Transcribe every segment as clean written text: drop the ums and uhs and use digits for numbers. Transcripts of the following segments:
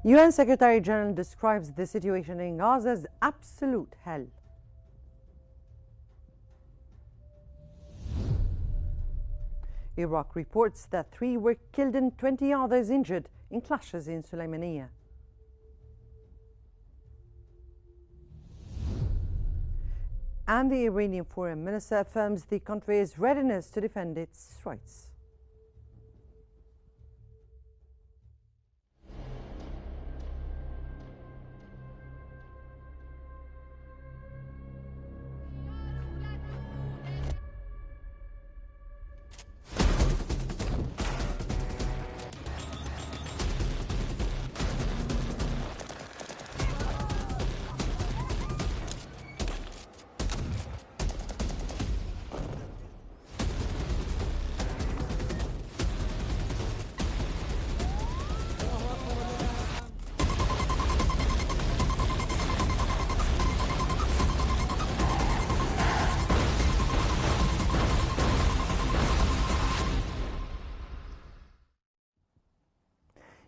UN Secretary General describes the situation in Gaza as absolute hell. Iraq reports that 3 were killed and 20 others injured in clashes in Sulaymaniyah. And the Iranian foreign minister affirms the country's readiness to defend its rights.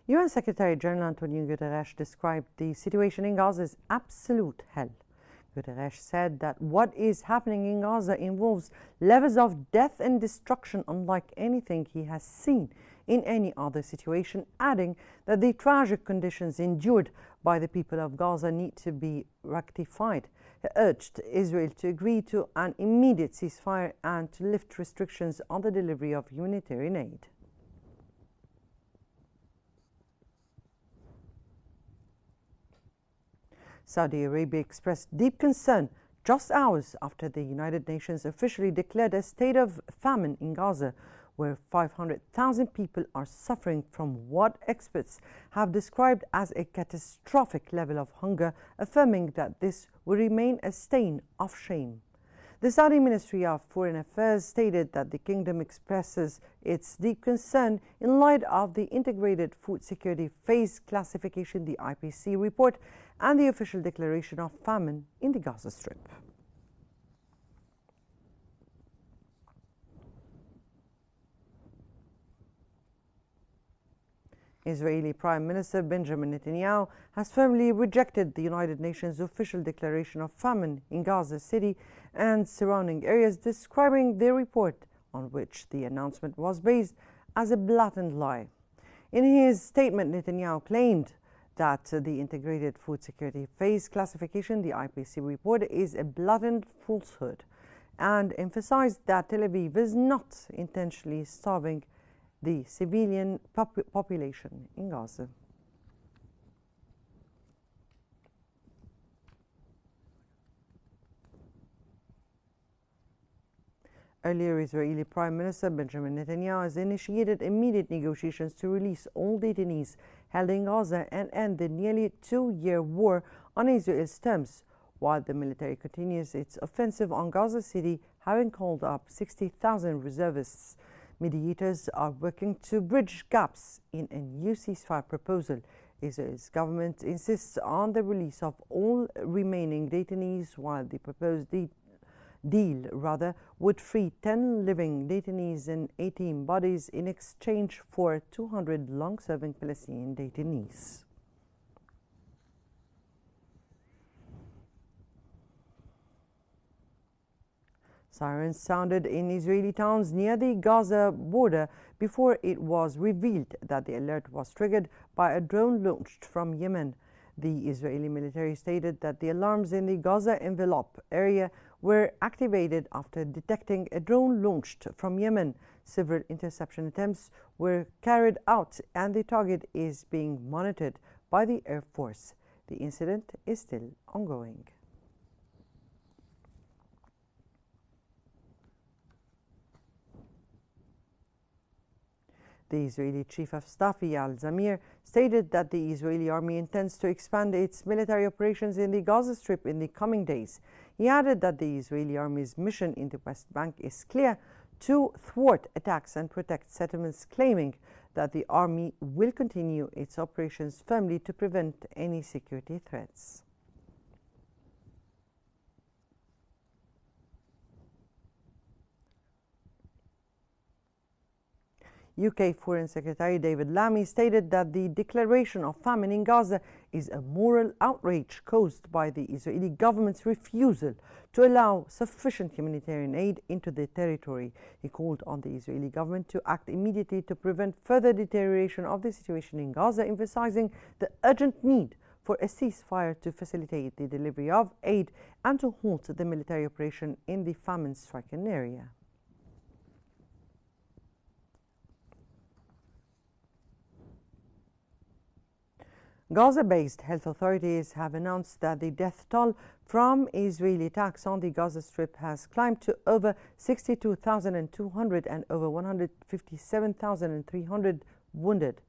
UN Secretary General Antonio Guterres described the situation in Gaza as absolute hell. Guterres said that what is happening in Gaza involves levels of death and destruction unlike anything he has seen in any other situation, adding that the tragic conditions endured by the people of Gaza need to be rectified. He urged Israel to agree to an immediate ceasefire and to lift restrictions on the delivery of humanitarian aid. Saudi Arabia expressed deep concern just hours after the United Nations officially declared a state of famine in Gaza, where 500,000 people are suffering from what experts have described as a catastrophic level of hunger, affirming that this will remain a stain of shame. The Saudi Ministry of Foreign Affairs stated that the kingdom expresses its deep concern in light of the Integrated Food Security Phase Classification, the IPC report, and the official declaration of famine in the Gaza Strip. Israeli Prime Minister Benjamin Netanyahu has firmly rejected the United Nations official declaration of famine in Gaza City and surrounding areas, describing the report on which the announcement was based as a blatant lie. In his statement, Netanyahu claimed that the Integrated Food Security Phase Classification, the IPC report, is a blatant falsehood, and emphasized that Tel Aviv is not intentionally starving the civilian population in Gaza. Earlier, Israeli Prime Minister Benjamin Netanyahu has initiated immediate negotiations to release all detainees held in Gaza and end the nearly 2-year war on Israel's terms, while the military continues its offensive on Gaza City, having called up 60,000 reservists. Mediators are working to bridge gaps in a new ceasefire proposal. Israel's government insists on the release of all remaining detainees, while the proposed deal would free 10 living detainees and 18 bodies in exchange for 200 long-serving Palestinian detainees. Sirens sounded in Israeli towns near the Gaza border before it was revealed that the alert was triggered by a drone launched from Yemen. The Israeli military stated that the alarms in the Gaza envelope area were activated after detecting a drone launched from Yemen. Several interception attempts were carried out and the target is being monitored by the Air Force. The incident is still ongoing. The Israeli Chief of Staff, Eyal Zamir, stated that the Israeli army intends to expand its military operations in the Gaza Strip in the coming days. He added that the Israeli army's mission in the West Bank is clear: to thwart attacks and protect settlements, claiming that the army will continue its operations firmly to prevent any security threats. UK Foreign Secretary David Lammy stated that the declaration of famine in Gaza is a moral outrage caused by the Israeli government's refusal to allow sufficient humanitarian aid into the territory. He called on the Israeli government to act immediately to prevent further deterioration of the situation in Gaza, emphasizing the urgent need for a ceasefire to facilitate the delivery of aid and to halt the military operation in the famine-stricken area. Gaza-based health authorities have announced that the death toll from Israeli attacks on the Gaza Strip has climbed to over 62,200 and over 157,300 wounded.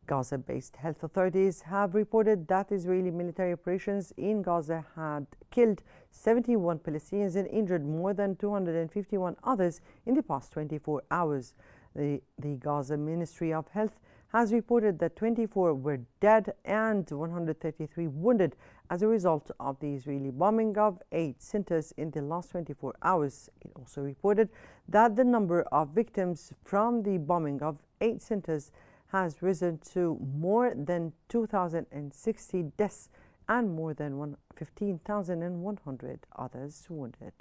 Gaza-based health authorities have reported that Israeli military operations in Gaza had killed 71 Palestinians and injured more than 251 others in the past 24 hours. The Gaza Ministry of Health has reported that 24 were dead and 133 wounded as a result of the Israeli bombing of 8 centers in the last 24 hours. It also reported that the number of victims from the bombing of 8 centers has risen to more than 2,060 deaths and more than 15,100 others wounded.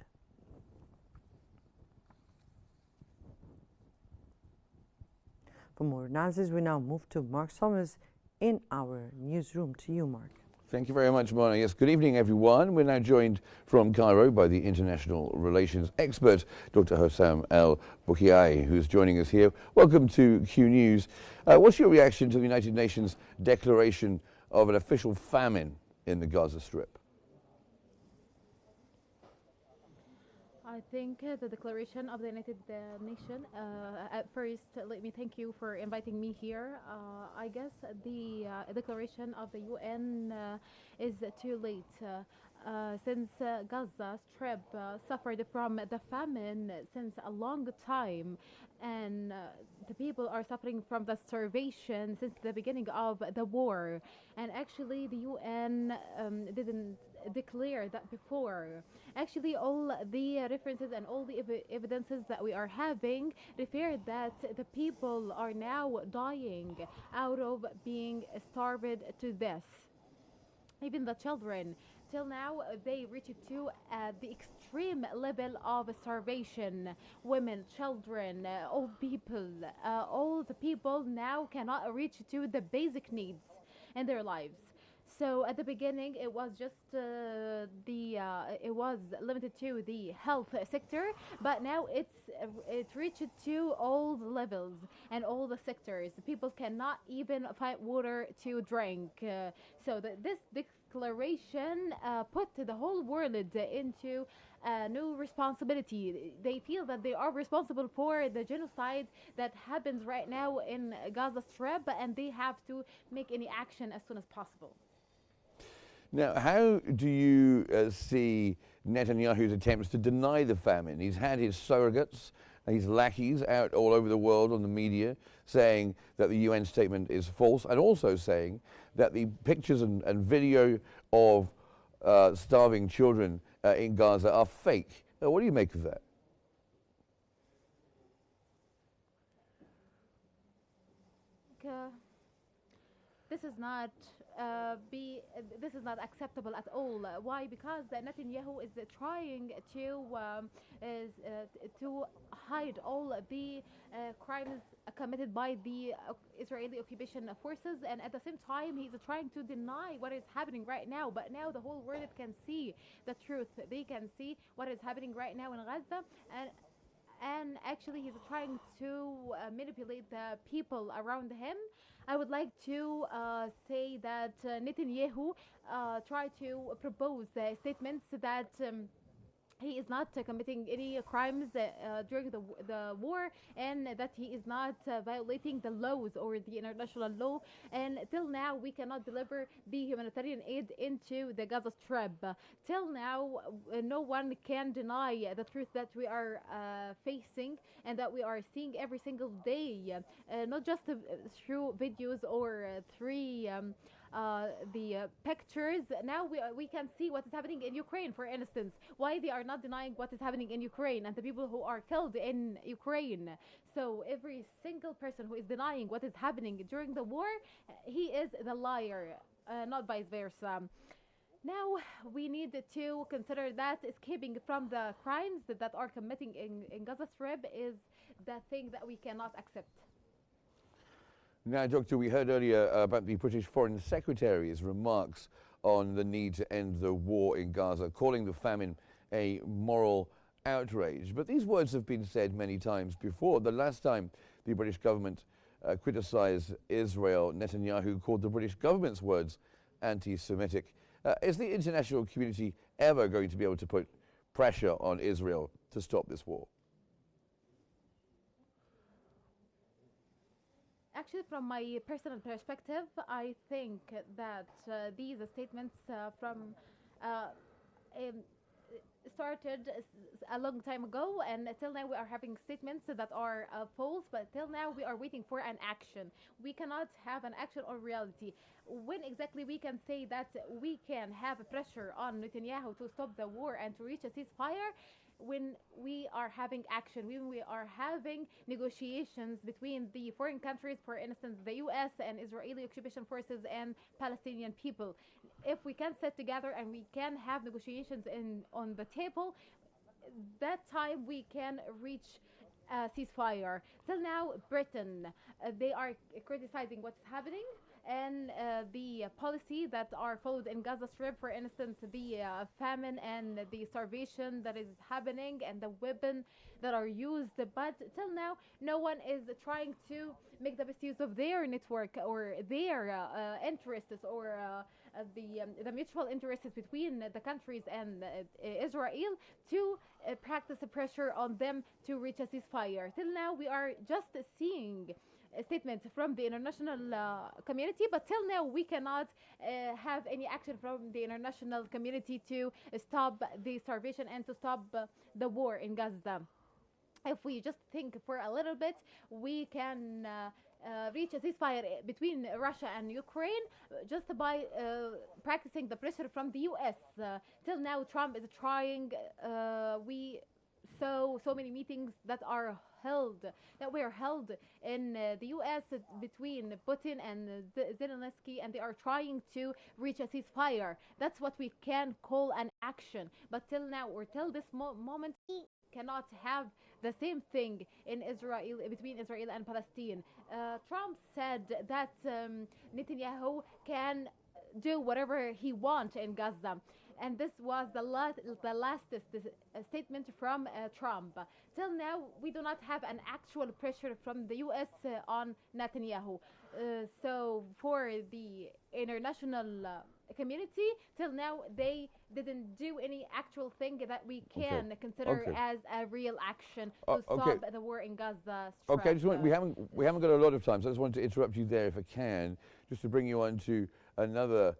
For more analysis, we now move to Mark Summers in our newsroom. To you, Mark. Thank you very much, Mona. Yes, good evening, everyone. We're now joined from Cairo by the international relations expert, Dr. Hossam El-Boukiai, who's joining us here. Welcome to Q News. What's your reaction to the United Nations declaration of an official famine in the Gaza Strip? I think the declaration of the United Nations, at first, let me thank you for inviting me here. I guess the declaration of the UN is too late. Since Gaza Strip suffered from the famine since a long time, and the people are suffering from the starvation since the beginning of the war. And actually, the UN didn't declare that before. Actually, all the references and all the evidences that we are having refer that the people are now dying out of being starved to death. Even the children, till now, they reached to the extreme level of starvation. Women, children, old people, all the people now cannot reach to the basic needs in their lives. So at the beginning, it was just it was limited to the health sector, but now it reached to all the levels and all the sectors. People cannot even find water to drink. So this declaration put the whole world into no responsibility. They feel that they are responsible for the genocide that happens right now in Gaza Strip, and they have to make any action as soon as possible. Now, how do you see Netanyahu's attempts to deny the famine? He's had his surrogates, his lackeys out all over the world on the media saying that the UN statement is false, and also saying that the pictures and video of starving children in Gaza are fake. What do you make of that? This is not acceptable at all. Why? Because Netanyahu is trying to hide all the crimes committed by the Israeli occupation forces, and at the same time he's trying to deny what is happening right now. But now the whole world can see the truth. They can see what is happening right now in Gaza, and actually he's trying to manipulate the people around him. I would like to say that Netanyahu tried to propose statements that he is not committing any crimes during the war, and that he is not violating the laws or the international law. And till now, we cannot deliver the humanitarian aid into the Gaza Strip. Till now, no one can deny the truth that we are facing and that we are seeing every single day, not just through videos or through the pictures. Now we can see what is happening in Ukraine, for instance. Why they are not denying what is happening in Ukraine and the people who are killed in Ukraine. So every single person who is denying what is happening during the war, he is the liar, not vice versa. Now we need to consider that escaping from the crimes that are committing in Gaza Strip is the thing that we cannot accept. Now, Doctor, we heard earlier about the British Foreign Secretary's remarks on the need to end the war in Gaza, calling the famine a moral outrage. But these words have been said many times before. The last time the British government criticized Israel, Netanyahu called the British government's words anti-Semitic. Is the international community ever going to be able to put pressure on Israel to stop this war? Actually, from my personal perspective, I think that these statements started a long time ago, and till now we are having statements that are false, but till now we are waiting for an action. We cannot have an action or reality. When exactly we can say that we can have pressure on Netanyahu to stop the war and to reach a ceasefire? When we are having action, when we are having negotiations between the foreign countries, for instance, the US and Israeli occupation forces and Palestinian people. If we can sit together and we can have negotiations on the table, that time we can reach a ceasefire. Till now, Britain, they are criticizing what's happening and the policy that are followed in Gaza Strip, for instance, the famine and the starvation that is happening and the weapons that are used. But till now, no one is trying to make the best use of their network or their interests or the mutual interests between the countries and Israel to practice pressure on them to reach a ceasefire. Till now, we are just seeing statements from the international community, but till now we cannot have any action from the international community to stop the starvation and to stop the war in Gaza. If we just think for a little bit, we can reach a ceasefire between Russia and Ukraine just by practicing the pressure from the US. Till now, Trump is trying. We saw so many meetings that were held in the US between Putin and Zelensky, and they are trying to reach a ceasefire. That's what we can call an action. But till now, or till this moment, we cannot have the same thing in Israel, between Israel and Palestine. Trump said that Netanyahu can do whatever he wants in Gaza. And this was the last statement from Trump. Till now, we do not have an actual pressure from the US on Netanyahu. So for the international community, till now, they didn't do any actual thing that we can consider as a real action to stop the war in Gaza Strip. Okay, we haven't got a lot of time, so I just wanted to interrupt you there if I can, just to bring you on to another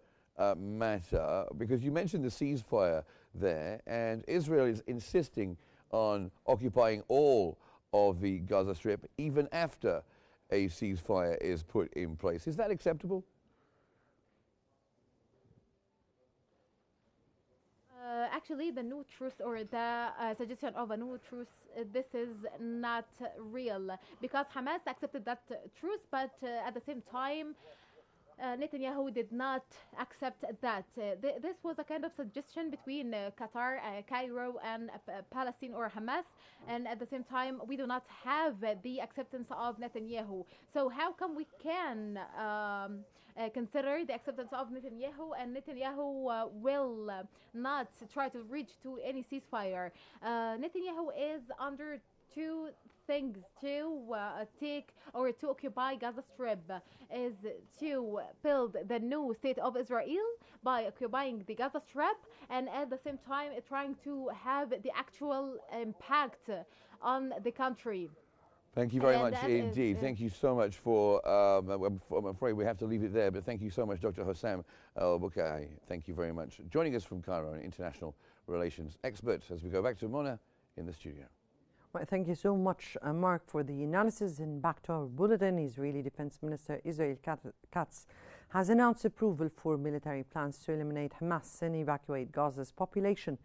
matter, because you mentioned the ceasefire there, and Israel is insisting on occupying all of the Gaza Strip even after a ceasefire is put in place. Is that acceptable? Actually, the new truce or the suggestion of a new truce, this is not real, because Hamas accepted that truce, but at the same time, Netanyahu did not accept that. This was a kind of suggestion between Qatar, Cairo, and Palestine or Hamas, and at the same time, we do not have the acceptance of Netanyahu. So how come we can consider the acceptance of Netanyahu, and Netanyahu will not try to reach to any ceasefire? Netanyahu is under two things to take or to occupy Gaza Strip, is to build the new state of Israel by occupying the Gaza Strip, and at the same time trying to have the actual impact on the country. Thank you very much indeed. Thank you so much for, I'm afraid we have to leave it there, but thank you so much, Dr. Hossam El-Bukai. Thank you very much. Joining us from Cairo, an international relations expert, as we go back to Mona in the studio. Well, thank you so much, Mark, for the analysis. And back to our bulletin, Israeli Defense Minister Israel Katz has announced approval for military plans to eliminate Hamas and evacuate Gaza's population.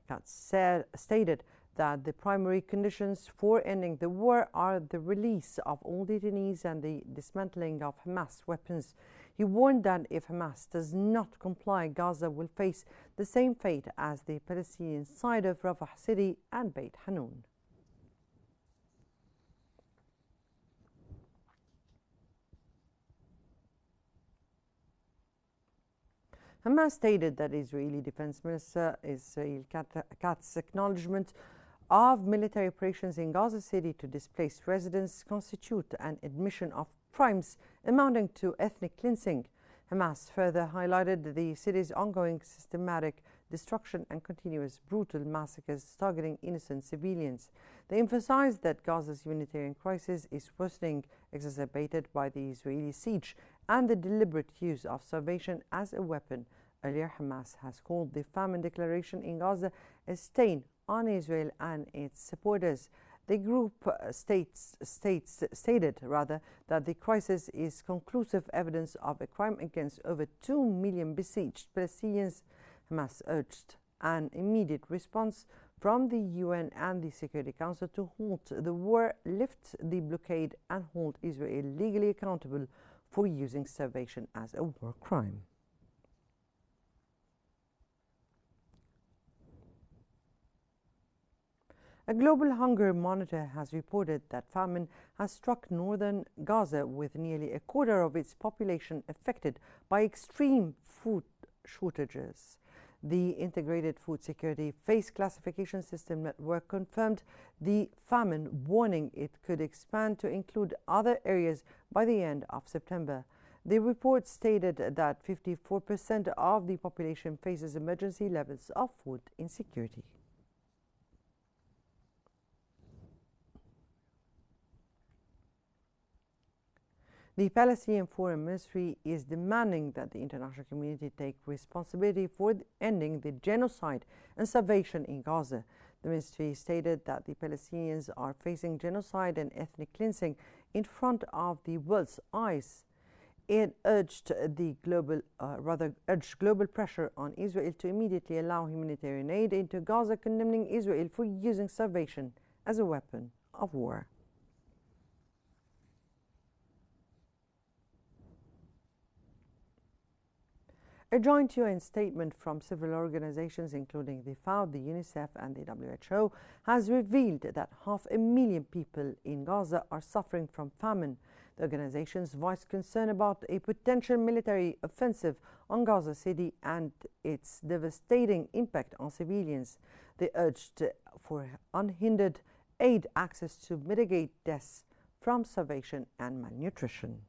Katz stated that the primary conditions for ending the war are the release of all detainees and the dismantling of Hamas weapons. He warned that if Hamas does not comply, Gaza will face the same fate as the Palestinian side of Rafah City and Beit Hanun. Hamas stated that Israeli Defense Minister Israel Katz's acknowledgement of military operations in Gaza City to displaced residents constitute an admission of crimes amounting to ethnic cleansing. Hamas further highlighted the city's ongoing systematic destruction and continuous brutal massacres targeting innocent civilians. They emphasized that Gaza's humanitarian crisis is worsening, exacerbated by the Israeli siege and the deliberate use of starvation as a weapon. Earlier, Hamas has called the famine declaration in Gaza a stain on Israel and its supporters. The group stated that the crisis is conclusive evidence of a crime against over 2 million besieged Palestinians. Hamas urged an immediate response from the UN and the Security Council to halt the war, lift the blockade, and hold Israel legally accountable for using starvation as a war crime. A global hunger monitor has reported that famine has struck northern Gaza, with nearly a quarter of its population affected by extreme food shortages. The Integrated Food Security Phase Classification System Network confirmed the famine, warning it could expand to include other areas by the end of September. The report stated that 54% of the population faces emergency levels of food insecurity. The Palestinian Foreign Ministry is demanding that the international community take responsibility for ending the genocide and starvation in Gaza. The ministry stated that the Palestinians are facing genocide and ethnic cleansing in front of the world's eyes. It urged global pressure on Israel to immediately allow humanitarian aid into Gaza, condemning Israel for using starvation as a weapon of war. A joint UN statement from several organizations, including the FAO, the UNICEF, and the WHO, has revealed that 500,000 people in Gaza are suffering from famine. The organizations voiced concern about a potential military offensive on Gaza City and its devastating impact on civilians. They urged for unhindered aid access to mitigate deaths from starvation and malnutrition.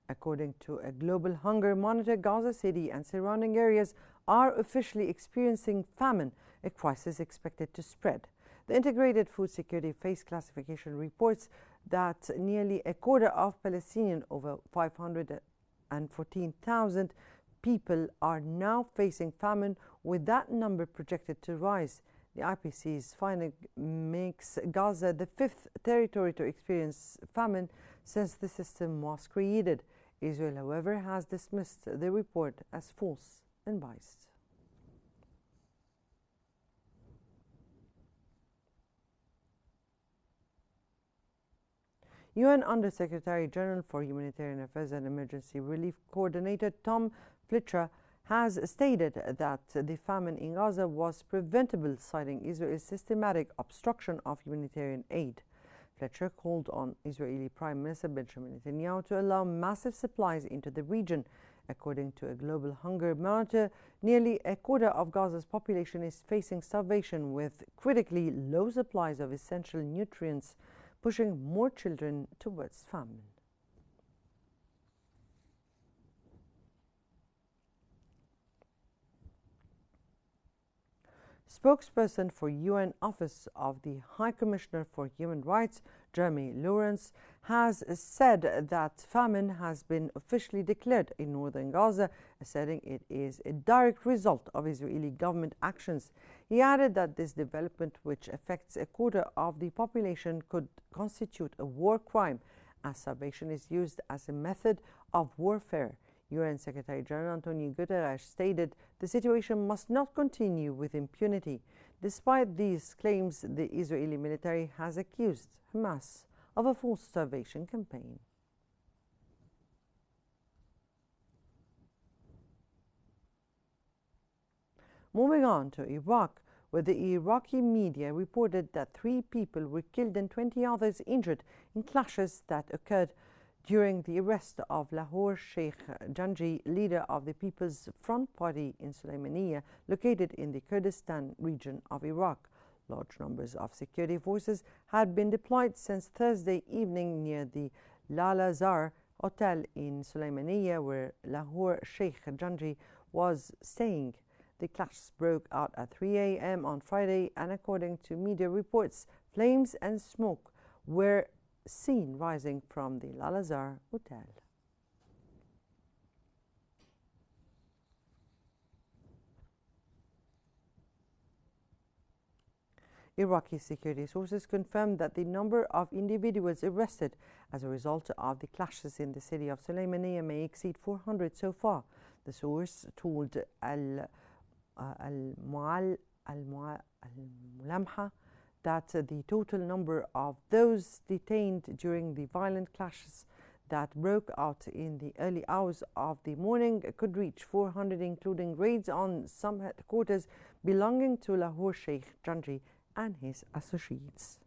According to a global hunger monitor, Gaza City and surrounding areas are officially experiencing famine, a crisis expected to spread. The Integrated Food Security Phase Classification reports that nearly a quarter of Palestinian, over 514,000 people, are now facing famine, with that number projected to rise. The IPC's finding makes Gaza the fifth territory to experience famine since the system was created. Israel, however, has dismissed the report as false and biased. UN Under-Secretary General for Humanitarian Affairs and Emergency Relief Coordinator Tom Fletcher has stated that the famine in Gaza was preventable, citing Israel's systematic obstruction of humanitarian aid. Fletcher called on Israeli Prime Minister Benjamin Netanyahu to allow massive supplies into the region. According to a global hunger monitor, nearly a quarter of Gaza's population is facing starvation, with critically low supplies of essential nutrients, pushing more children towards famine. Spokesperson for UN Office of the High Commissioner for Human Rights, Jeremy Lawrence, has said that famine has been officially declared in northern Gaza, asserting it is a direct result of Israeli government actions. He added that this development, which affects a quarter of the population, could constitute a war crime, as starvation is used as a method of warfare. UN Secretary General Antonio Guterres stated the situation must not continue with impunity. Despite these claims, the Israeli military has accused Hamas of a false starvation campaign. Moving on to Iraq, where the Iraqi media reported that 3 people were killed and 20 others injured in clashes that occurred during the arrest of Lahore Sheikh Janji, leader of the People's Front Party in Sulaymaniyah, located in the Kurdistan region of Iraq. Large numbers of security forces had been deployed since Thursday evening near the Lala Zar hotel in Sulaymaniyah, where Lahore Sheikh Janji was staying. The clashes broke out at 3 a.m. on Friday, and according to media reports, flames and smoke were seen rising from the Lala Zar hotel. Iraqi security sources confirmed that the number of individuals arrested as a result of the clashes in the city of Sulaymaniyah may exceed 400 so far. The source told Al-Mulamha that the total number of those detained during the violent clashes that broke out in the early hours of the morning could reach 400, including raids on some headquarters belonging to Lahore Sheikh Janji and his associates.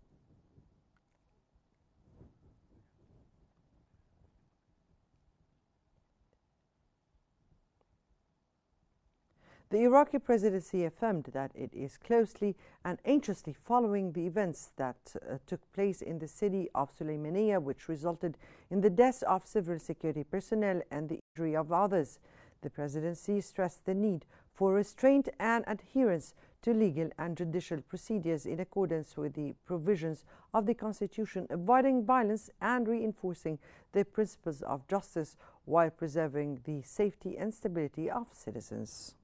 The Iraqi presidency affirmed that it is closely and anxiously following the events that took place in the city of Sulaymaniyah, which resulted in the deaths of civil security personnel and the injury of others. The presidency stressed the need for restraint and adherence to legal and judicial procedures in accordance with the provisions of the Constitution, avoiding violence and reinforcing the principles of justice while preserving the safety and stability of citizens.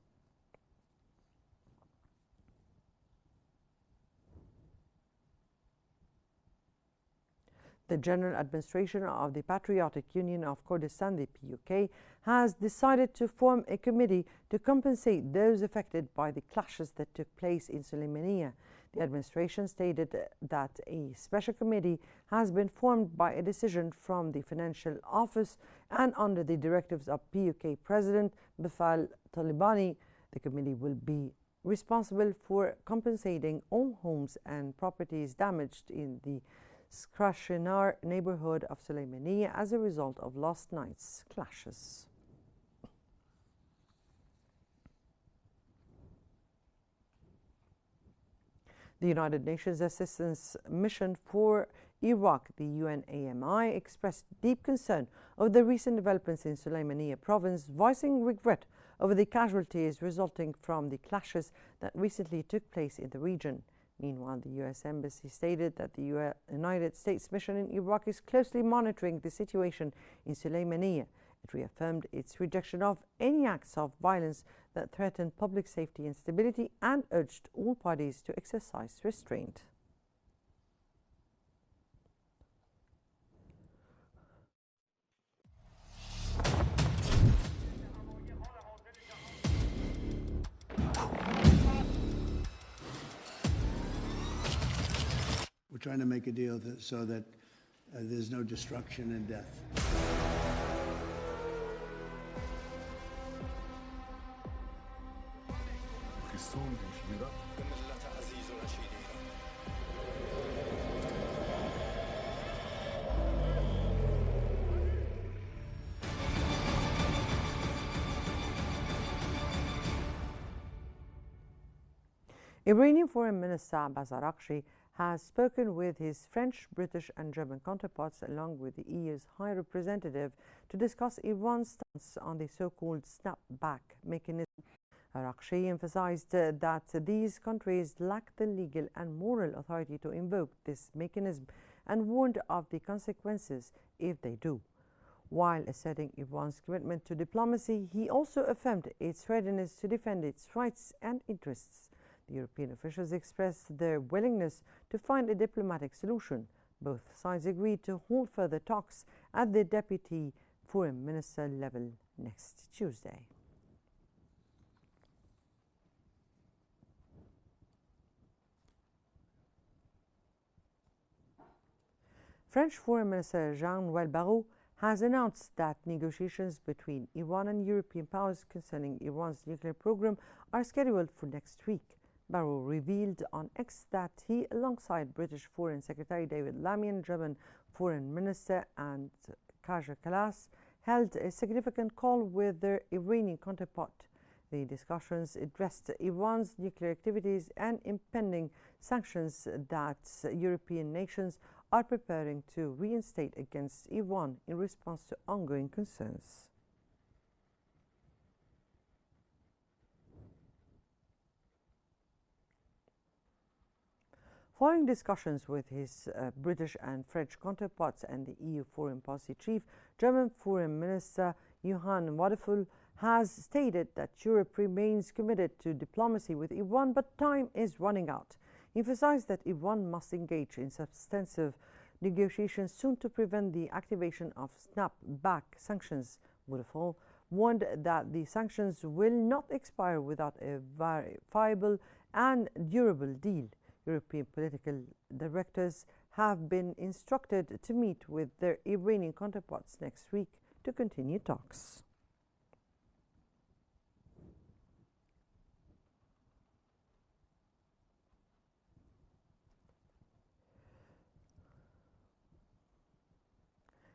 The General Administration of the Patriotic Union of Kurdistan, the PUK, has decided to form a committee to compensate those affected by the clashes that took place in Sulaymaniyah. The administration stated that a special committee has been formed by a decision from the Financial Office and under the directives of PUK President Bafal Talibani. The committee will be responsible for compensating all homes and properties damaged in the Skrashinar neighborhood of Sulaymaniyah as a result of last night's clashes. The United Nations Assistance Mission for Iraq, the UNAMI, expressed deep concern over the recent developments in Sulaymaniyah province, voicing regret over the casualties resulting from the clashes that recently took place in the region. Meanwhile, the U.S. Embassy stated that the United States mission in Iraq is closely monitoring the situation in Sulaymaniyah. It reaffirmed its rejection of any acts of violence that threaten public safety and stability and urged all parties to exercise restraint. We're trying to make a deal so that there's no destruction and death. Iranian Foreign Minister Abbas Araghchi has spoken with his French, British and German counterparts along with the EU's High Representative to discuss Iran's stance on the so-called snapback mechanism. Araghchi emphasized that these countries lack the legal and moral authority to invoke this mechanism and warned of the consequences if they do. While asserting Iran's commitment to diplomacy, he also affirmed its readiness to defend its rights and interests. The European officials expressed their willingness to find a diplomatic solution. Both sides agreed to hold further talks at the Deputy Foreign Minister level next Tuesday. French Foreign Minister Jean Bolton has announced that negotiations between Iran and European powers concerning Iran's nuclear program are scheduled for next week. Barrot revealed on X that he, alongside British Foreign Secretary David Lammy and German Foreign Minister and Kaja Kallas, held a significant call with their Iranian counterpart. The discussions addressed Iran's nuclear activities and impending sanctions that European nations are preparing to reinstate against Iran in response to ongoing concerns. Following discussions with his British and French counterparts and the EU foreign policy chief, German Foreign Minister Johann Wadephul has stated that Europe remains committed to diplomacy with Iran, but time is running out. He emphasized that Iran must engage in substantive negotiations soon to prevent the activation of snapback sanctions. Wadephul warned that the sanctions will not expire without a viable and durable deal. European political directors have been instructed to meet with their Iranian counterparts next week to continue talks.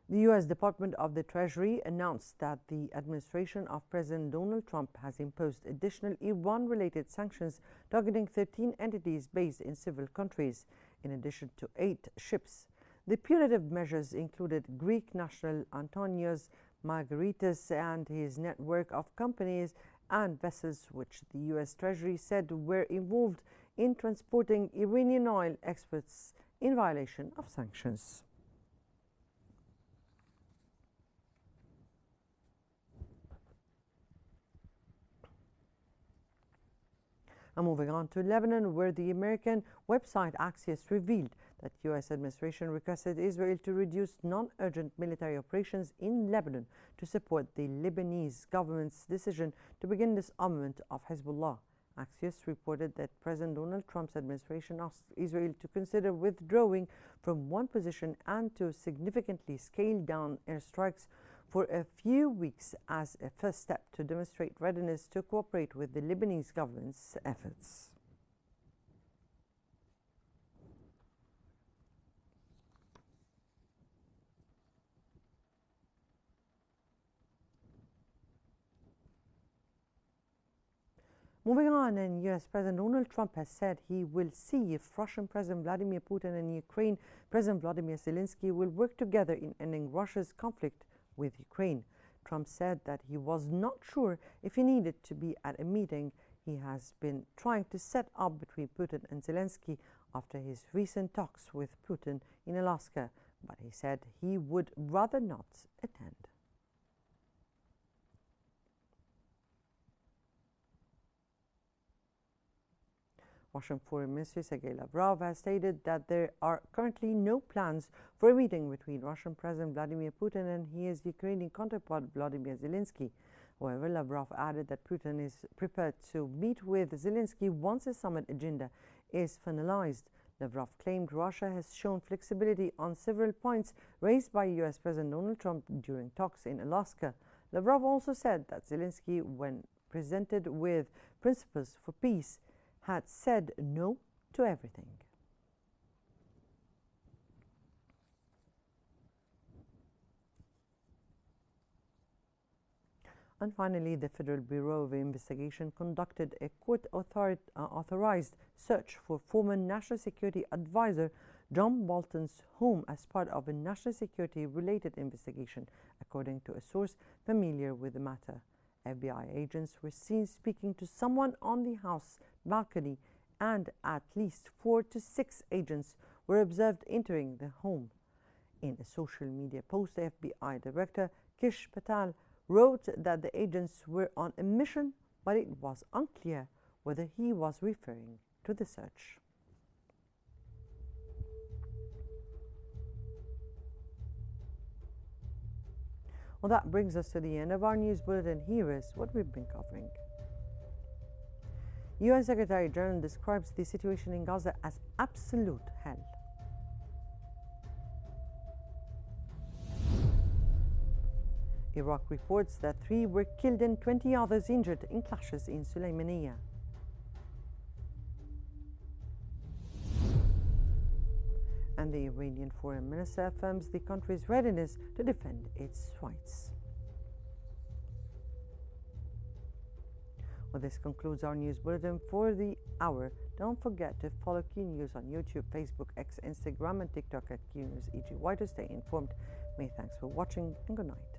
The U.S. Department of the Treasury announced that the administration of President Donald Trump has imposed additional Iran-related sanctions targeting 13 entities based in several countries, in addition to 8 ships. The punitive measures included Greek national Antonios Margaritis and his network of companies and vessels, which the U.S. Treasury said were involved in transporting Iranian oil exports in violation of sanctions. And moving on to Lebanon, where the American website Axios revealed that U.S. administration requested Israel to reduce non-urgent military operations in Lebanon to support the Lebanese government's decision to begin disarmament of Hezbollah. Axios reported that President Donald Trump's administration asked Israel to consider withdrawing from one position and to significantly scale down airstrikes for a few weeks as a first step to demonstrate readiness to cooperate with the Lebanese government's efforts. Moving on, and U.S. President Donald Trump has said he will see if Russian President Vladimir Putin and Ukraine President Vladimir Zelensky will work together in ending Russia's conflict with Ukraine. Trump said that he was not sure if he needed to be at a meeting he has been trying to set up between Putin and Zelensky after his recent talks with Putin in Alaska, but he said he would rather not attend. Russian Foreign Minister Sergei Lavrov has stated that there are currently no plans for a meeting between Russian President Vladimir Putin and his Ukrainian counterpart Vladimir Zelensky. However, Lavrov added that Putin is prepared to meet with Zelensky once the summit agenda is finalized. Lavrov claimed Russia has shown flexibility on several points raised by U.S. President Donald Trump during talks in Alaska. Lavrov also said that Zelensky, when presented with principles for peace, had said no to everything. And finally, the Federal Bureau of Investigation conducted a court-authorized search for former National Security Advisor John Bolton's home as part of a national security-related investigation, according to a source familiar with the matter. FBI agents were seen speaking to someone on the house balcony, and at least 4 to 6 agents were observed entering the home. In a social media post, the FBI Director Kish Patel wrote that the agents were on a mission, but it was unclear whether he was referring to the search. Well, that brings us to the end of our news bulletin. Here is what we've been covering. UN Secretary General describes the situation in Gaza as absolute hell. Iraq reports that 3 were killed and 20 others injured in clashes in Sulaymaniyah. And the Iranian Foreign Minister affirms the country's readiness to defend its rights. Well, this concludes our news bulletin for the hour. Don't forget to follow Qnews on YouTube, Facebook, X, Instagram, and TikTok at Qnews EGY to stay informed. Many thanks for watching and good night.